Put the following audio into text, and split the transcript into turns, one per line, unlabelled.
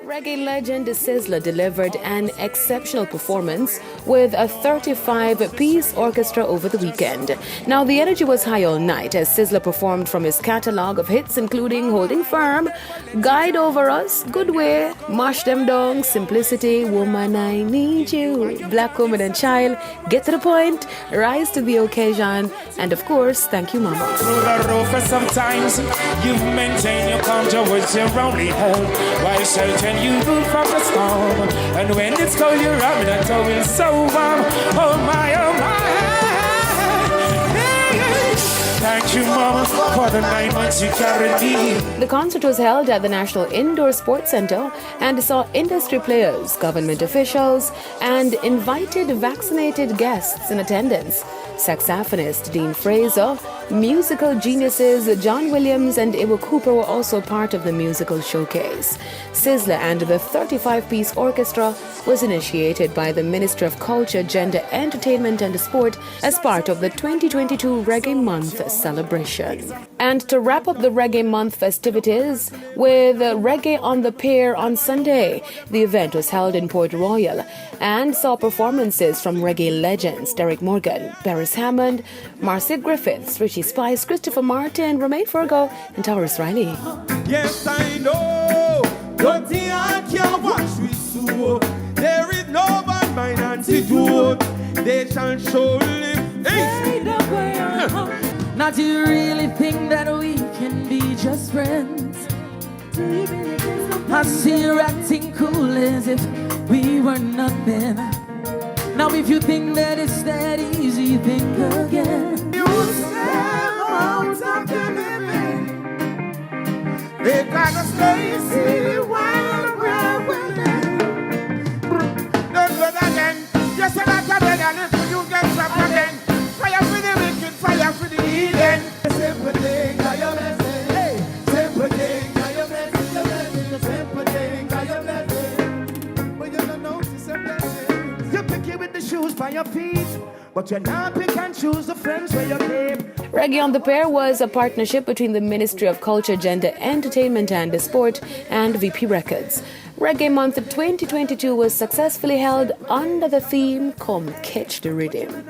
Reggae legend Sizzla delivered an exceptional performance with a 35-piece orchestra over the weekend. Now, the energy was high all night as Sizzla performed from his catalogue of hits including Holding Firm, Guide Over Us, Good Way, Mash Them Down, Simplicity, Woman I Need You, Black Woman and Child, Get to the Point, Rise to the Occasion, and of course, Thank You Mama.
Through the roof and sometimes you maintain your calm towards your only help while sheltering you from the storm. And when it's cold, you're up in a towel so warm. Oh my, oh my. Thank you, Mama, for the 9 months you carried me.
The concert was held at the National Indoor Sports Centre and saw industry players, government officials, and invited vaccinated guests in attendance. Saxophonist Dean Fraser, musical geniuses John Williams and Iwo Cooper were also part of the musical showcase. Sizzla and the 35-piece orchestra was initiated by the Ministry of Culture, Gender, Entertainment and Sport as part of the 2022 Reggae Month celebration. And to wrap up the Reggae Month festivities with Reggae on the Pier on Sunday, the event was held in Port Royal and saw performances from reggae legends Derek Morgan, Paris Hammond, Marcia Griffiths, Richie Spice, Christopher Martin, Romain Virgo, and Taurus Riley.
Yes, I know. Nothing I can wash with soap. There is no bad mind antidote. They shall surely fade away.
Now do you really think that we can be just friends? I see you acting cool as if we were nothing. Now if you think that it's that easy, think again.
You step out of the living. They gotta stay silly while we're winning. Don't do that again. Yes, I'm not again until you get trapped again. Fire for the wicked, fire for the heathen. Simple thing, are your blessing. Hey, simple thing, are your blessing. Your blessing, the simple thing, are your blessing. But you don't notice a blessing. You pick it with the shoes by your feet, but you're not pick and choose the friends where you keep.
Reggae on the Pair was a partnership between the Ministry of Culture, Gender, Entertainment and Sport and VP Records. Reggae Month 2022 was successfully held under the theme Come Catch the Rhythm.